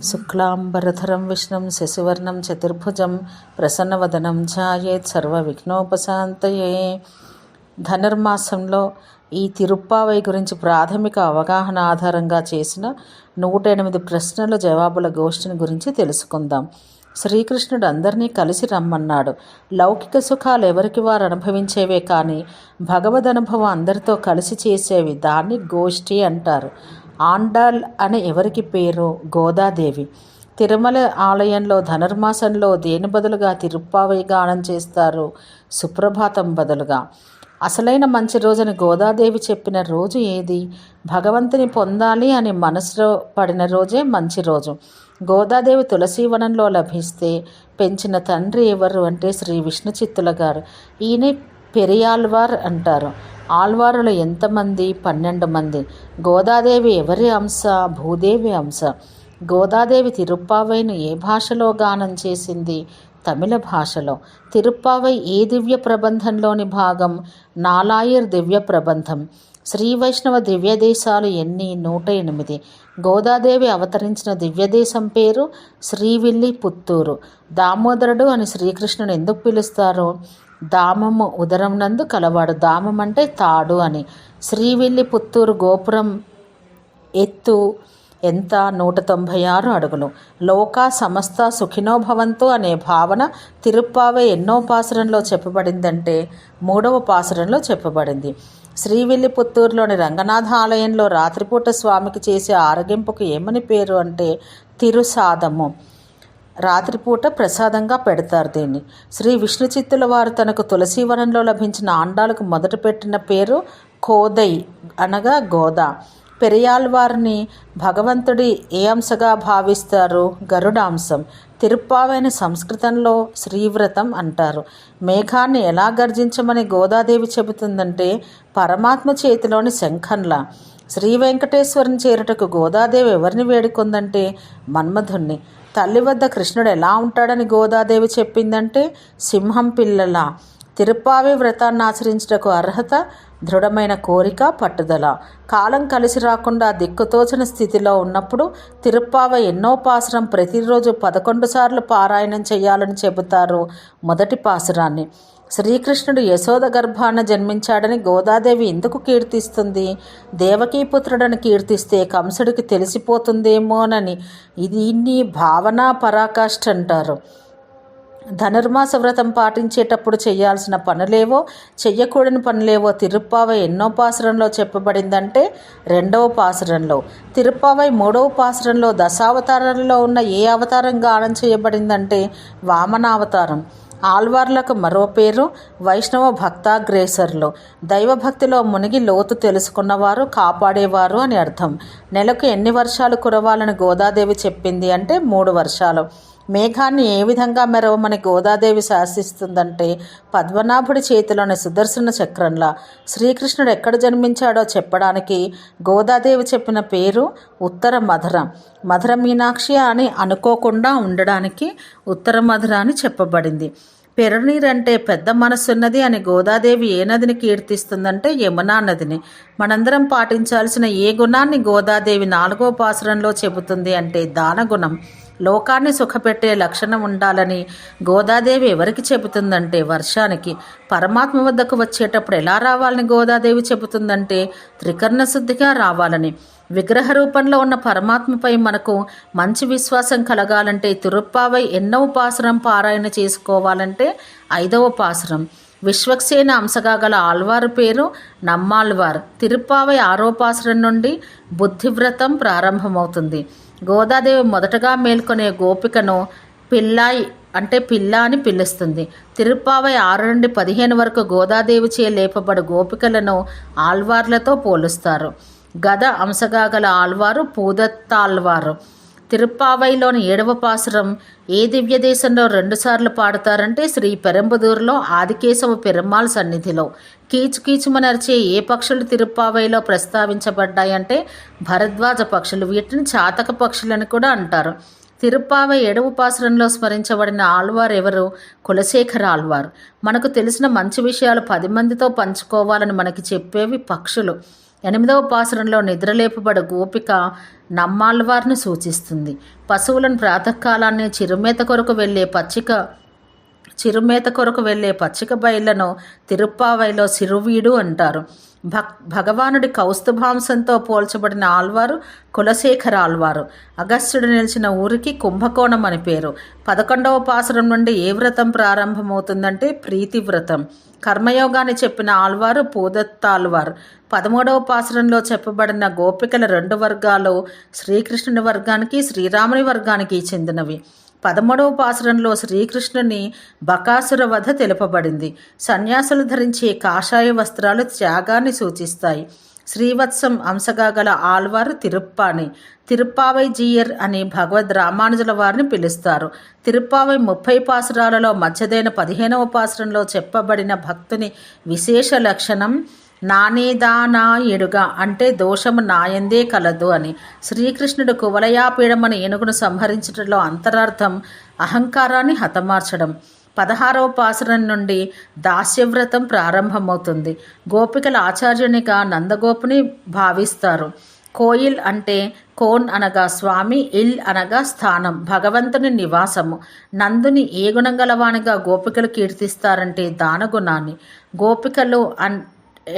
శుక్లాంబరధరం విష్ణుం శశివర్ణం చతుర్భుజం ప్రసన్నవదనం ధ్యాయేత్ సర్వవిఘ్నోపశాంతయే. ధనుర్మాసంలో ఈ తిరుప్పావై గురించి ప్రాథమిక అవగాహన ఆధారంగా చేసిన 108 ప్రశ్నల జవాబుల గోష్ఠిని గురించి తెలుసుకుందాం. శ్రీకృష్ణుడు అందరినీ కలిసి రమ్మన్నాడు. లౌకిక సుఖాలు ఎవరికి వారు అనుభవించేవే కానీ భగవద్ అనుభవం అందరితో కలిసి చేసేవి. దాన్ని గోష్ఠి అంటారు. ఆండాళ్ అని ఎవరికి పేరు? గోదాదేవి. తిరుమల ఆలయంలో ధనుర్మాసంలో దేని బదులుగా తిరుప్పావై గానం చేస్తారు? సుప్రభాతం బదులుగా. అసలైన మంచి రోజుని గోదాదేవి చెప్పిన రోజు ఏది? భగవంతుని పొందాలి అని మనసులో పడిన రోజే మంచి రోజు. గోదాదేవి తులసీవనంలో లభిస్తే పెంచిన తండ్రి ఎవరు అంటే శ్రీ విష్ణు చిత్తుల గారు. ఈయన పెరియాళ్వార్ అంటారు. ఆళ్వారులు ఎంతమంది? 12 మంది. గోదాదేవి ఎవరి అంశ? భూదేవి అంశ. గోదాదేవి తిరుప్పావైను ఏ భాషలో గానం చేసింది? తమిళ భాషలో. తిరుప్పావై ఏ దివ్య ప్రబంధంలోని భాగం? నాలాయిర్ దివ్య ప్రబంధం. శ్రీ వైష్ణవ దివ్యదేశాలు ఎన్ని? 108. గోదాదేవి అవతరించిన దివ్యదేశం పేరు శ్రీవిల్లిపుత్తూరు. దామోదరుడు అని శ్రీకృష్ణుని ఎందుకు పిలుస్తారు? దామము ఉదరం నందు కలవాడు. దామం అంటే తాడు అని. శ్రీవిల్లిపుత్తూరు గోపురం ఎత్తు ఎంత? 196 అడుగులు. లోక సమస్త సుఖినోభవంతు అనే భావన తిరుప్పావై ఎన్నో పాసురంలో చెప్పబడిందంటే 3వ పాసురంలో చెప్పబడింది. శ్రీవిల్లిపుత్తూరులోని రంగనాథ ఆలయంలో రాత్రిపూట స్వామికి చేసే ఆరగింపుకు ఏమని పేరు అంటే తిరుసాదము. రాత్రిపూట ప్రసాదంగా పెడతారు దీన్ని. శ్రీ విష్ణు చిత్తుల వారు తనకు తులసీవనంలో లభించిన ఆండాలకు మొదట పెట్టిన పేరు కోదై అనగా గోదా. పెరియాళ్వారిని భగవంతుడి ఏ అంశగా భావిస్తారు? గరుడాంశం. తిరుప్పావైని సంస్కృతంలో శ్రీవ్రతం అంటారు. మేఘాన్ని ఎలా గర్జించమని గోదాదేవి చెబుతుందంటే పరమాత్మ చేతిలోని శంఖంలా. శ్రీ వెంకటేశ్వరుని చేరుటకు గోదాదేవి ఎవరిని వేడుకుందంటే మన్మధుణ్ణి. తల్లి వద్ద కృష్ణుడు ఎలా ఉంటాడని గోదాదేవి చెప్పిందంటే సింహం పిల్లలా. తిరుప్పావై వ్రతాన్ని ఆచరించుటకు అర్హత, దృఢమైన కోరిక, పట్టుదల. కాలం కలిసి రాకుండా దిక్కుతోచని స్థితిలో ఉన్నప్పుడు తిరుప్పావై ఎన్నో పాసురం ప్రతిరోజు 11 సార్లు పారాయణం చేయాలని చెబుతారు. మొదటి పాసురాన్ని శ్రీకృష్ణుడు యశోద గర్భాన జన్మించాడని గోదాదేవి ఎందుకు కీర్తిస్తుంది? దేవకీపుత్రుడని కీర్తిస్తే కంసుడికి తెలిసిపోతుందేమోనని. దీన్ని భావనా పరాకాష్ఠ అంటారు. ధనుర్మాస వ్రతం పాటించేటప్పుడు చేయాల్సిన పనులేవో చెయ్యకూడని పనులేవో తిరుప్పావై ఎన్నో పాసురంలో చెప్పబడిందంటే 2వ పాసురంలో. తిరుప్పావై 3వ పాసురంలో దశావతారాలలో ఉన్న ఏ అవతారం గానం చేయబడిందంటే వామనావతారం. ఆళ్వార్లకు మరో పేరు వైష్ణవ భక్తాగ్రేసర్లు. దైవభక్తిలో మునిగి లోతు తెలుసుకున్నవారు, కాపాడేవారు అని అర్థం. నెలకు ఎన్ని వర్షాలు కురవాలని గోదాదేవి చెప్పింది అంటే 3 వర్షాలు. మేఘాన్ని ఏ విధంగా మెరవమని గోదాదేవి శాసిస్తుందంటే పద్మనాభుడి చేతిలోని సుదర్శన చక్రంలా. శ్రీకృష్ణుడు ఎక్కడ జన్మించాడో చెప్పడానికి గోదాదేవి చెప్పిన పేరు ఉత్తర మధుర. మధుర మీనాక్షి అని అనుకోకుండా ఉండడానికి ఉత్తర మధుర అని చెప్పబడింది. పెరనీరంటే పెద్ద మనస్సున్నది అని గోదాదేవి ఏ నదిని కీర్తిస్తుందంటే యమునా నదిని. మనందరం పాటించాల్సిన ఏ గుణాన్ని గోదాదేవి 4వ పాసురంలో చెబుతుంది అంటే దానగుణం. లోకాన్ని సుఖపెట్టే లక్షణం ఉండాలని గోదాదేవి ఎవరికి చెబుతుందంటే వర్షానికి. పరమాత్మ వద్దకు వచ్చేటప్పుడు ఎలా రావాలని గోదాదేవి చెబుతుందంటే త్రికరణ శుద్ధిగా రావాలని. విగ్రహ రూపంలో ఉన్న పరమాత్మపై మనకు మంచి విశ్వాసం కలగాలంటే తిరుప్పావై ఎన్నవ పాసురం పారాయణ చేసుకోవాలంటే 5వ పాసురం. విశ్వక్సేన అంశగా గల ఆళ్వారు పేరు నమ్మాళ్వార్. తిరుప్పావై 6వ పాసురం నుండి బుద్ధివ్రతం ప్రారంభమవుతుంది. గోదాదేవి మొదటగా మేల్కొనే గోపికను పిల్లాయి అంటే పిల్ల అని పిలుస్తుంది. తిరుప్పావై 6 నుండి 15 వరకు గోదాదేవిచే లేపబడు గోపికలను ఆళ్వార్లతో పోలుస్తారు. గద అంశగా గల ఆళ్వారు పూదత్తాళ్వారు. తిరుప్పావైలోని 7వ పాసురం ఏ దివ్య దేశంలో 2 సార్లు పాడతారంటే శ్రీ పెరంబదూరులో ఆదికేశవ పెరుమాళ్ సన్నిధిలో. కీచుకీచుమనర్చే ఏ పక్షులు తిరుప్పావైలో ప్రస్తావించబడ్డాయంటే భరద్వాజ పక్షులు. వీటిని చాతక పక్షులని కూడా అంటారు. తిరుప్పావై 7వ పాసురంలో స్మరించబడిన ఆళ్వార్ ఎవరు? కులశేఖర ఆళ్వార్. మనకు తెలిసిన మంచి విషయాలు 10 మందితో పంచుకోవాలని మనకి చెప్పేవి పక్షులు. 8వ పాసురంలో నిద్రలేపబడ గోపిక నమ్మాళ్ళవారిని సూచిస్తుంది. పశువులను ప్రాతకాలాన్ని చిరుమేత కొరకు వెళ్ళే పచ్చిక బయళ్లను తిరుప్పావైలో సిరువీడు అంటారు. భగవానుడి కౌస్తుభాంసంతో పోల్చబడిన ఆళ్వారు కులశేఖర ఆళ్వారు. అగస్త్యుడు నిలిచిన ఊరికి కుంభకోణం అని పేరు. 11వ పాసురం నుండి ఏ వ్రతం ప్రారంభమవుతుందంటే ప్రీతి వ్రతం. కర్మయోగాన్ని చెప్పిన ఆళ్వారు పూదత్తాళ్వారు. 13వ పాసురంలో చెప్పబడిన గోపికల 2 వర్గాలు శ్రీకృష్ణుని వర్గానికి, శ్రీరాముని వర్గానికి చెందినవి. 13వ పాసురంలో శ్రీకృష్ణుని బకాసుర వధ తెలుపబడింది. సన్యాసులు ధరించే కాషాయ వస్త్రాలు త్యాగాన్ని సూచిస్తాయి. శ్రీవత్సం అంశగా గల ఆళ్వారు తిరుప్పావై జీయర్ అని భగవద్ రామానుజుల వారిని పిలుస్తారు. తిరుప్పావై 30 పాసురాలలో మధ్యదైన 15వ పాసురంలో చెప్పబడిన భక్తుని విశేష లక్షణం నానేదానా ఎడుగా అంటే దోషము నాయందే కలదు అని. శ్రీకృష్ణుడు కువలయాపీడమని ఏనుగును సంహరించడంలో అంతరార్థం అహంకారాన్ని హతమార్చడం. 16వ పాసురం నుండి దాస్యవ్రతం ప్రారంభమవుతుంది. గోపికల ఆచార్యునిగా నందగోపుని భావిస్తారు. కోయిల్ అంటే కోన్ అనగా స్వామి, ఇల్ అనగా స్థానం, భగవంతుని నివాసము. నందుని ఏ గుణం గలవానిగా గోపికలు కీర్తిస్తారంటే దానగుణాన్ని. గోపికలు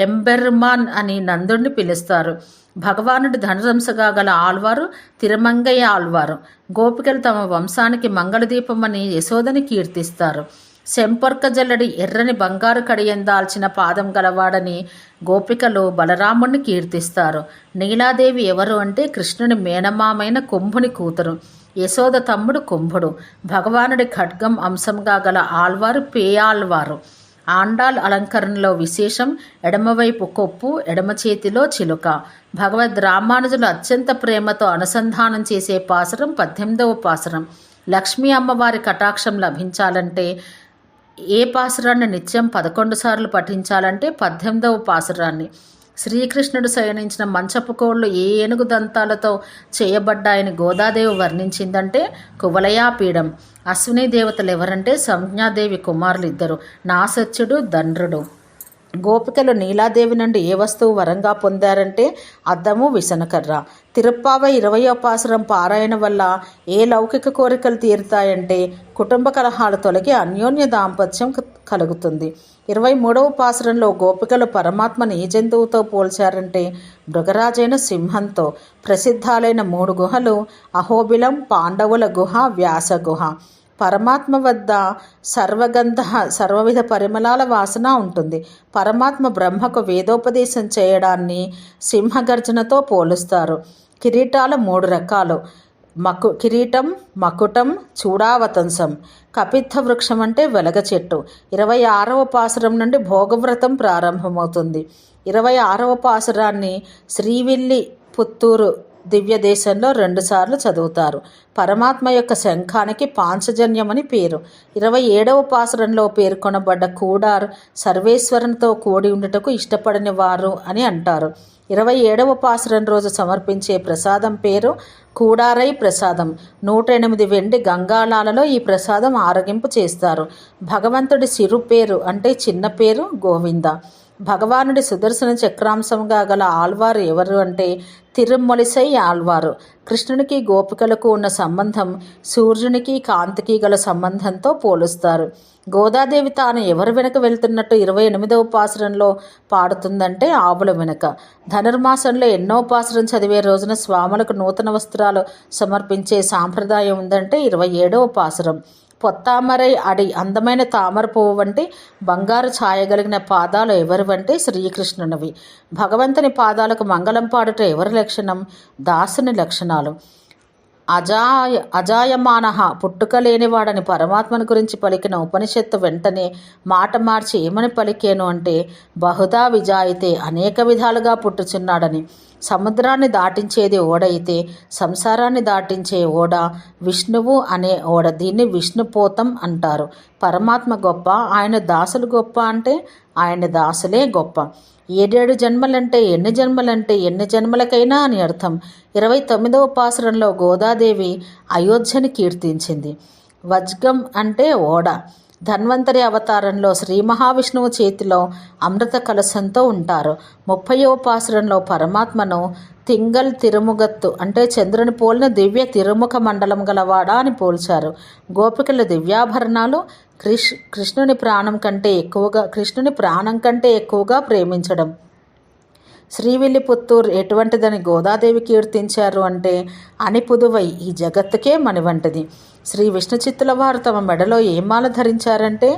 ఎంబెర్మాన్ అని నందుడిని పిలుస్తారు. భగవానుడి ధనురంశగా గల ఆళ్వారు తిరుమంగయ్య ఆళ్వారు. గోపికలు తమ వంశానికి మంగళదీపమని యశోదని కీర్తిస్తారు. శంపర్క జల్లడి ఎర్రని బంగారు కడియందాల్చిన పాదం గలవాడని గోపికలు బలరాముడిని కీర్తిస్తారు. నీలాదేవి ఎవరు అంటే కృష్ణుని మేనమామైన కుంభుని కూతురు. యశోద తమ్ముడు కుంభుడు. భగవానుడి ఖడ్గం అంశంగా గల ఆళ్వారు పేయాళ్వారు. ఆండాల్ అలంకరణలో విశేషం ఎడమవైపు కొప్పు, ఎడమ చేతిలో చిలుక. భగవద్ రామానుజులు అత్యంత ప్రేమతో అనుసంధానం చేసే పాసురం 18వ పాసురం. లక్ష్మీ అమ్మవారి కటాక్షం లభించాలంటే ఏ పాసురాన్ని నిత్యం 11 సార్లు పఠించాలంటే 18వ పాసురాన్ని. శ్రీకృష్ణుడు శయనించిన మంచపు కోళ్లు ఏ ఏనుగు దంతాలతో చేయబడ్డాయని గోదాదేవి వర్ణించిందంటే కువలయాపీడం. అశ్విని దేవతలు ఎవరంటే సంజ్ఞాదేవి కుమారులు 2, నాసత్యుడు, దండ్రుడు. గోపికలు నీలాదేవి నుండి ఏ వస్తువు వరంగా పొందారంటే అద్దము, విసనకర్ర. తిరుప్పావై 20వ పాసురం పారాయణ వల్ల ఏ లౌకిక కోరికలు తీరుతాయంటే కుటుంబ కలహాలు తొలగి అన్యోన్య దాంపత్యం కలుగుతుంది. 23వ పాసురంలో గోపికలు పరమాత్మను ఏ జంతువుతో పోల్చారంటే మృగరాజైన సింహంతో. ప్రసిద్ధాలైన 3 గుహలు అహోబిలం, పాండవుల గుహ, వ్యాస గుహ. పరమాత్మ వద్ద సర్వవిధ పరిమళాల వాసన ఉంటుంది. పరమాత్మ బ్రహ్మకు వేదోపదేశం చేయడాన్ని సింహగర్జనతో పోలుస్తారు. కిరీటాలు 3 రకాలు: కిరీటం, మకుటం, చూడావతంసం. కపిత్థ వృక్షం అంటే వెలగ చెట్టు. 26వ పాసురం నుండి భోగవ్రతం ప్రారంభమవుతుంది. 26వ పాసురాన్ని శ్రీవిల్లి పుత్తూరు దివ్య దేశంలో 2 సార్లు చదువుతారు. పరమాత్మ యొక్క శంఖానికి పాంచజన్యమని పేరు. 27వ పాసురంలో పేర్కొనబడ్డ కూడార్ సర్వేశ్వరునితో కూడి ఉండుటకు ఇష్టపడని వారు అని అంటారు. 27వ పాసురం రోజు సమర్పించే ప్రసాదం పేరు కూడారై ప్రసాదం. 108 వెండి గంగాళాలలో ఈ ప్రసాదం ఆరగింపు చేస్తారు. భగవంతుడి సిరు పేరు అంటే చిన్న పేరు గోవింద. భగవానుడి సుదర్శన చక్రాంశంగా గల ఆళ్వారు ఎవరు అంటే తిరుమొలిసై ఆళ్వారు. కృష్ణునికి గోపికలకు ఉన్న సంబంధం సూర్యునికి కాంతికి గల సంబంధంతో పోలుస్తారు. గోదాదేవి తాను ఎవరు వెనక వెళ్తున్నట్టు 28వ పాసురంలో పాడుతుందంటే ఆవుల వెనక. ధనుర్మాసంలో ఎన్నో పాసురం చదివే రోజున స్వాములకు నూతన వస్త్రాలు సమర్పించే సాంప్రదాయం ఉందంటే 27వ పాసురం. పొత్తామరై అడి అందమైన తామర పువ్వు వంటి బంగారు ఛాయగలిగిన పాదాలు ఎవరివంటే శ్రీకృష్ణునివి. భగవంతుని పాదాలకు మంగళం పాడుట ఎవరి లక్షణం? దాసుని లక్షణాలు. అజాయమానః పుట్టుక లేనివాడని పరమాత్మను గురించి పలికిన ఉపనిషత్తు వెంటనే మాట మార్చి ఏమని పలికేను అంటే బహుదా విజాయితే అనేక విధాలుగా పుట్టుచున్నాడని. సముద్రాన్ని దాటించేది ఓడ అయితే సంసారాన్ని దాటించే ఓడ విష్ణువు అనే ఓడ. దీన్ని విష్ణుపోతం అంటారు. పరమాత్మ గొప్ప, ఆయన దాసులు గొప్ప అంటే ఆయన దాసులే గొప్ప. 7 జన్మలంటే ఎన్ని జన్మలకైనా అని అర్థం. 29వ పాసురంలో గోదాదేవి అయోధ్యని కీర్తించింది. వజ్గం అంటే ఓడ. ధన్వంతరి అవతారంలో శ్రీ మహావిష్ణువు చేతిలో అమృత కలశంతో ఉంటారు. 30వ పాసురంలో పరమాత్మను తింగల్ తిరుముగత్తు అంటే చంద్రుని పోలిన దివ్య తిరుముఖ మండలం గలవాడా అని పోల్చారు. గోపికల దివ్యాభరణాలు కృష్ణుని ప్రాణం కంటే ఎక్కువగా ప్రేమించడం. శ్రీవిల్లిపుత్తూరు ఎటువంటిదని గోదాదేవి కీర్తించారు అంటే అణిపుదువై ఈ జగత్తుకే మణివంటిది. శ్రీ విష్ణు చిత్తుల వారు తమ మెడలో ఏ మాల ధరించారంటే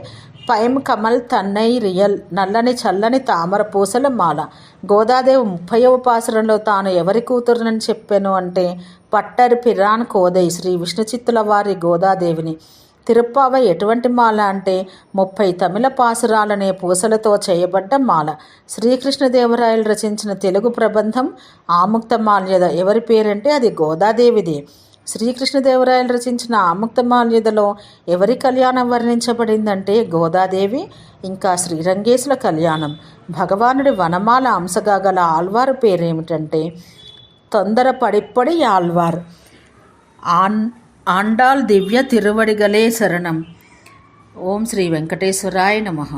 పైమ్ కమల్ తన్నై రియల్ నల్లని చల్లని తామర పూసల మాల. గోదాదేవి 30వ పాసురంలో తాను ఎవరి కూతురునని చెప్పాను అంటే పట్టరి పిరాన్ కోదై శ్రీ విష్ణు చిత్తుల వారి గోదాదేవిని. తిరుప్పావై ఎటువంటి మాల అంటే 30 తమిళ పాసురాలనే పూసలతో చేయబడ్డ మాల. శ్రీకృష్ణదేవరాయలు రచించిన తెలుగు ప్రబంధం ఆముక్తమాల్యద ఎవరి పేరంటే అది గోదాదేవిది. శ్రీకృష్ణదేవరాయలు రచించిన ఆముక్తమాల్యదలో ఎవరి కళ్యాణం వర్ణించబడిందంటే గోదాదేవి ఇంకా శ్రీరంగేశుల కళ్యాణం. భగవానుడి వనమాల అంశగా గల ఆళ్వారు పేరేమిటంటే తొందర పడిప్పడి ఆళ్వార్. ఆండాల్ దివ్య తిరువడిగలే శరణం. ఓం శ్రీ వెంకటేశ్వరాయ నమః.